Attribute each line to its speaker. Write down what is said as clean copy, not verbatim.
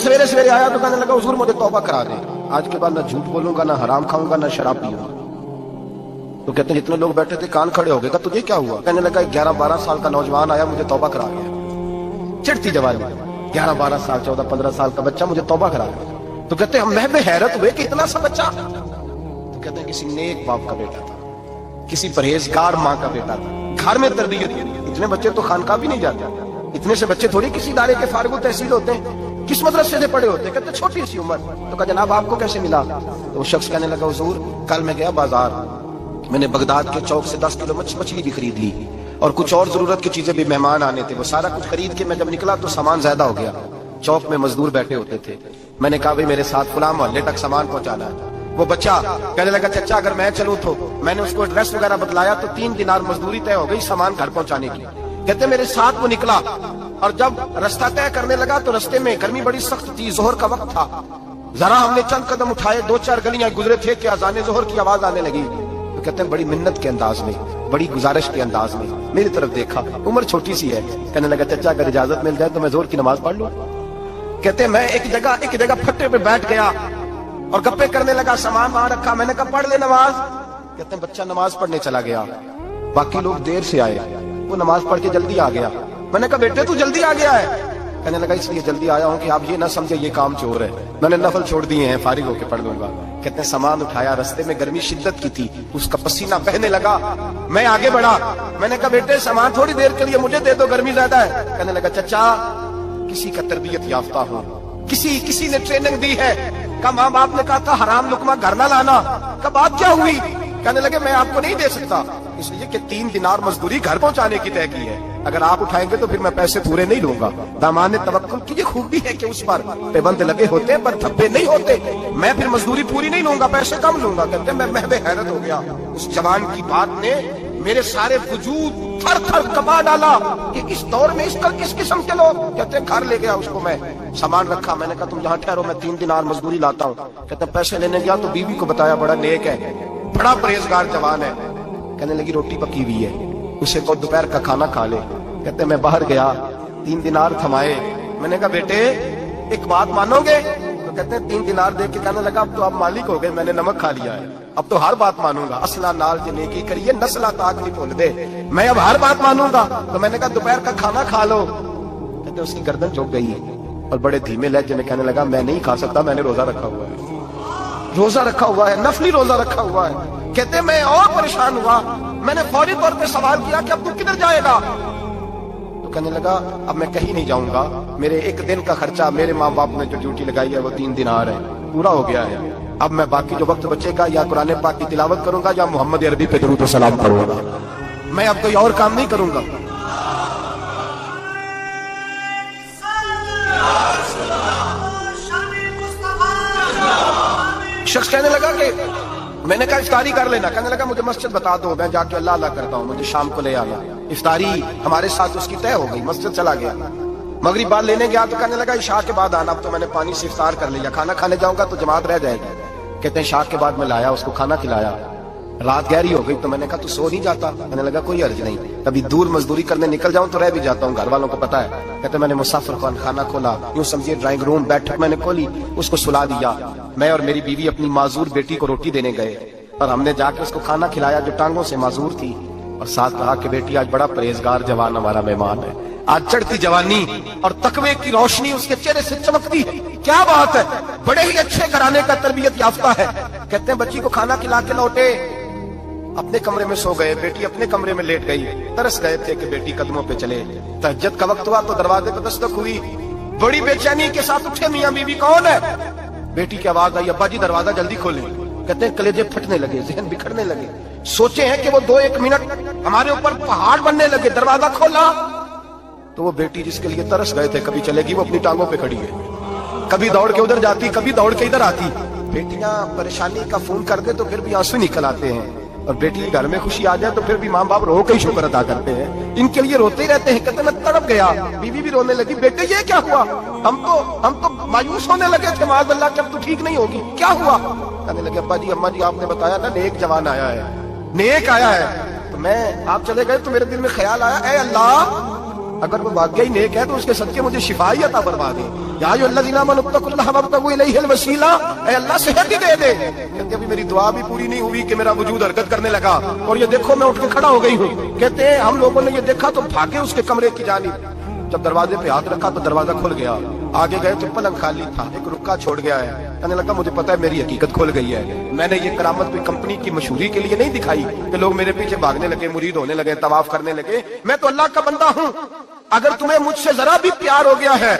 Speaker 1: سویرے سویرے آیا تو کہنے لگا حضور مجھے توبہ کرا دیں، آج کے بعد نہ جھوٹ بولوں گا، نہ حرام کھاؤں گا، نہ شراب پیوں گا۔ تو کہتے ہیں جتنے لوگ بیٹھے تھے کان کھڑے ہو گئے، کہ تجھے کیا ہوا؟ کہنے لگا 11-12 سال کا نوجوان آیا مجھے توبہ کرا گیا، چڑھتی جوانی، 11-12 سال 14-15 سال کا بچہ مجھے توبہ کرا گیا۔ تو کہتے ہیں ہم محو حیرت ہوئے کہ اتنا سا بچہ۔ تو کہتے ہیں کسی نیک باپ کا بیٹا تھا، کسی پرہیزگار ماں کا بیٹا تھا، گھر میں تربیت کی۔ اتنے بچے تو خانقاہ بھی نہیں جاتے، اتنے سے بچے تھوڑی کسی ادارے کے فارغ التحصیل ہوتے ہیں، کس مدرسے سے پڑھے ہوتے ہیں؟ کہتے چھوٹی سی عمر۔ تو کہا جناب آپ کو کیسے ملا؟ تو وہ شخص کہنے لگا حضور کل میں گیا بازار، میں نے بغداد کے چوک سے 10 کلو مچھلی بھی خرید لی اور کچھ اور ضرورت کی چیزیں بھی، مہمان آنے تھے، وہ سارا کچھ خرید کے میں جب نکلا تو سامان زیادہ ہو گیا۔ چوک میں مزدور بیٹھے ہوتے تھے، میں نے کہا بھئی میرے ساتھ فلاں محلے تک سامان پہنچانا ہے۔ وہ بچہ کہنے لگا چچا اگر میں چلوں تو، میں نے اس کو ایڈریس وغیرہ بتلایا تو 3 دینار مزدوری طے ہو گئی سامان گھر پہنچانے کی۔ کہتے میرے ساتھ وہ نکلا اور جب رستہ طے کرنے لگا تو رستے میں گرمی بڑی سخت تھی، ظہر کا وقت تھا، ذرا ہم نے چند قدم اٹھائے، 2-4 گلیاں گزرے تھے کہ اذان ظہر کی آواز آنے لگی۔ تو کہتے ہیں بڑی منت کے انداز میں، بڑی گزارش کے انداز میں میری طرف دیکھا، عمر چھوٹی سی ہے، کہنے لگا چچا اگر اجازت مل جائے تو میں ظہر کی نماز پڑھ لوں۔ کہتے ہیں میں ایک جگہ پھٹے پہ بیٹھ گیا اور گپے کرنے لگا، سامان وہاں رکھا، میں نے کہا پڑھ لے نماز۔ کہتے ہیں بچہ نماز پڑھنے چلا گیا، باقی لوگ دیر سے آئے، وہ نماز پڑھ کے جلدی آ گیا۔ میں نے کہا بیٹے تو جلدی آ گیا ہے؟ کہنے لگا اس لیے جلدی آیا ہوں کہ آپ یہ نہ سمجھے یہ کام چور ہے، میں نے نفل چھوڑ دیے ہیں، فارغ ہو کے پڑھ لوں گا۔ کہتے ہیں سامان اٹھایا، رستے میں گرمی شدت کی تھی، اس کا پسینہ بہنے لگا، میں آگے بڑھا، میں نے کہا بیٹے سامان تھوڑی دیر کے لیے مجھے دے دو، گرمی زیادہ ہے۔ کہنے لگا چچا کسی کا تربیت یافتہ ہو، کسی نے ٹریننگ دی ہے، کہ ماں باپ نے کہا تھا حرام لقمہ گھر نہ لانا، کہ بات کیا ہوئی؟ کہنے لگے میں آپ کو نہیں دے سکتا، اس لیے کہ 3 دینار مزدوری گھر پہنچانے کی طے کی ہے، اگر آپ اٹھائیں گے تو پھر میں پیسے پورے نہیں لوں گا۔ دامان توکل کی یہ خوبی ہے کہ اس پر پابند لگے ہوتے ہیں پر دھبے نہیں ہوتے، میں پھر مزدوری پوری نہیں لوں گا، پیسے کم لوں گا۔ کہتے ہیں میں محو حیرت ہو گیا، اس جوان کی بات نے میرے سارے وجود تھر تھر کبا ڈالا کہ اس دور میں اس کا کس قسم کے لوگ۔ کہتے ہیں گھر لے گیا اس کو، میں سامان رکھا، میں نے کہا تم یہاں ٹھہرو میں 3 دینار مزدوری لاتا ہوں۔ کہتے ہیں پیسے لینے گیا تو بیوی کو بتایا بڑا نیک ہے، بڑا پرہیزگار جوان ہے، کہنے لگی روٹی پکی ہوئی ہے، اسے کو دوپہر کا کھانا کھا لے۔ کہتے ہیں میں باہر گیا، 3 دینار تھمائے، میں نے کہا بیٹے ایک بات مانو گے؟ تو کہتے ہیں 3 دینار دے کے کہنے لگا اب تو آپ مالک ہو گئے، میں نے نمک کھا لیا ہے، اب تو ہر بات مانوں گا، اصلہ نال جو نیکی کریے نسلہ تاک نہیں بھول دے، میں اب ہر بات مانوں گا۔ تو میں نے کہا دوپہر کا کھانا کھا لو۔ کہتے ہیں اس کی گردن جھک گئی اور بڑے دھیمے لہجے میں کہنے لگا میں نہیں کھا سکتا، میں نے روزہ رکھا ہوا ہے، روزہ رکھا ہوا ہے، نفلی روزہ رکھا ہوا ہے۔ کہتے ہیں میں اور پریشان ہوا، میں نے فوری طور پہ سوال کیا کہ اب تو کدھر جائے گا؟ تو کہنے لگا اب میں کہیں نہیں جاؤں گا، میرے 1 دن کا خرچہ میرے ماں باپ نے جو ڈیوٹی لگائی ہے وہ 3 دینار ہے، پورا ہو گیا ہے، اب میں باقی جو وقت بچے گا یا قرآن پاک کی تلاوت کروں گا یا محمد عربی پہ درود و سلام کروں گا، میں اب کوئی اور کام نہیں کروں گا۔ شخص کہنے لگا کہ میں نے کہا افطاری کر لینا، کہنے لگا مجھے مسجد بتا دو، میں جا کے اللہ اللہ کرتا ہوں، مجھے شام کو لے آنا۔ افطاری ہمارے ساتھ اس کی طے ہو گئی، مسجد چلا گیا، مغرب بعد لینے گیا تو کہنے لگا عشاء کے بعد آنا، اب تو میں نے پانی سے افطار کر لیا، کھانا کھانے جاؤں گا تو جماعت رہ جائے گی۔ کہتے ہیں عشاء کے بعد میں لایا، اس کو کھانا کھلایا، رات گہری ہو گئی تو میں نے کہا تو سو نہیں جاتا؟ کہنے لگا کوئی عرض نہیں، کبھی دور مزدوری کرنے نکل جاؤں تو رہ بھی جاتا ہوں، گھر والوں کو پتا ہے۔ کہتے میں نے مسافر خانہ کھولا، یوں سمجھیے ڈرائنگ روم بیٹھک میں نے کھولی، اس کو سلا دیا، میں اور میری بیوی اپنی معذور بیٹی کو روٹی دینے گئے اور ہم نے جا کے اس کو کھانا کھلایا جو ٹانگوں سے معذور تھی، اور ساتھ کہا کہ بیٹی آج بڑا پرہیزگار جوان ہمارا مہمان ہے، آج چڑھتی جوانی اور تقوی کی روشنی اس کے چہرے سے چمکتی ہے، کیا بات ہے، بڑے ہی اچھے گھرانے کا تربیت یافتہ ہے۔ کہتے ہیں بچی کو کھانا کھلا کے لوٹے، اپنے کمرے میں سو گئے، بیٹی اپنے کمرے میں لیٹ گئی، ترس گئے تھے کہ بیٹی قدموں پہ چلے۔ تہجد کا وقت ہوا تو دروازے پہ دستک ہوئی، بڑی بے چینی کے ساتھ اٹھے میاں بیوی کون ہے؟ بیٹی کی آواز آئی ابا جی دروازہ جلدی کھولیں۔ کہتے ہیں کلیجے پھٹنے لگے، ذہن بکھرنے لگے، سوچے ہیں کہ وہ 2-1 منٹ ہمارے اوپر پہاڑ بننے لگے، دروازہ کھولا تو وہ بیٹی جس کے لیے ترس گئے تھے کبھی چلے گی وہ اپنی ٹانگوں پہ کھڑی ہے، کبھی دوڑ کے ادھر جاتی کبھی دوڑ کے ادھر آتی۔ بیٹیاں پریشانی کا فون کر دے تو پھر بھی آنسو نکل آتے ہیں، اور بیٹی گھر میں خوشی آ جائے تو پھر بھی ماں باپ رو کے ہی شکر ادا کرتے ہیں، ان کے لیے روتے ہی رہتے ہیں۔ کہتے میں تڑپ گیا، بیوی بھی رونے لگی، بیٹے یہ کیا ہوا؟ ہم تو مایوس ہونے لگے تھے معاذ اللہ کہ اب تو ٹھیک نہیں ہوگی، کیا ہوا؟ کہنے لگے ابا جی اماں جی آپ نے بتایا نا نیک جوان آیا ہے، نیک آیا ہے، تو میں آپ چلے گئے تو میرے دل میں خیال آیا اے اللہ اگر وہ واقعی نیک ہے تو اس کے صدقے مجھے شفا ہی عطا فرما دے. یا الذین آمنوا اتقوا اللہ وابتغوا الیہ الوسیلہ، اے اللہ صحت ہی دے دے. کہتے ابھی میری دعا بھی پوری نہیں ہوئی کہ میرا وجود حرکت کرنے لگا اور یہ دیکھو میں اٹھ کے کھڑا ہو گئی ہوں. کہتے ہیں ہم لوگوں نے یہ دیکھا تو بھاگے اس کے کمرے کی جانب. جب دروازے پہ ہاتھ رکھا تو دروازہ کھل گیا. آگے گئے تو پلنگ خالی تھا، ایک رکا چھوڑ گیا ہے. کہنے لگا مجھے پتا ہے میری حقیقت کھل گئی ہے. میں نے یہ کرامت کوئی کمپنی کی مشہوری کے لیے نہیں دکھائی کہ لوگ میرے پیچھے بھاگنے لگے، مرید ہونے لگے، طواف کرنے لگے. میں تو اللہ کا بندہ ہوں. اگر تمہیں مجھ سے ذرا بھی پیار ہو گیا ہے